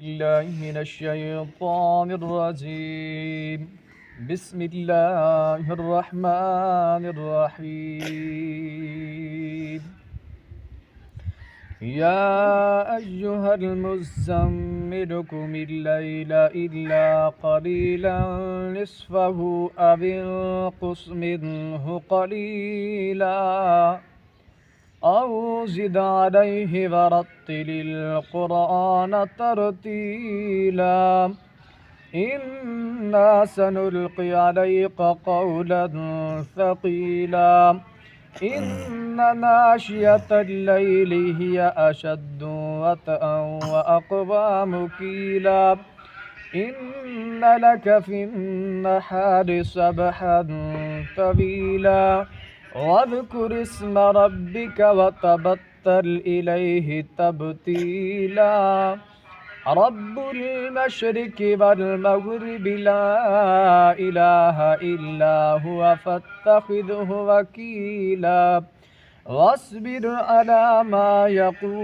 بالله من الشيطان الرجيم. بسم الله الرحمن الرحيم. يا أيها المزمل قم الليل إلا قليلا نصفه أو انقص منه قليلا أو زد عليه ورتل القرآن ترتيلا إنا سنلقي عليك قولا ثقيلا إن ناشية الليل هي أشد وطئا وأقوى قيلا إن لك في النهار سبحا طويلا واذكر اسم ربك وتبتل إليه تبتيلا رب المشرق والمغرب لا إله إلا هو فاتخذه وكيلا واصبر على ما يقول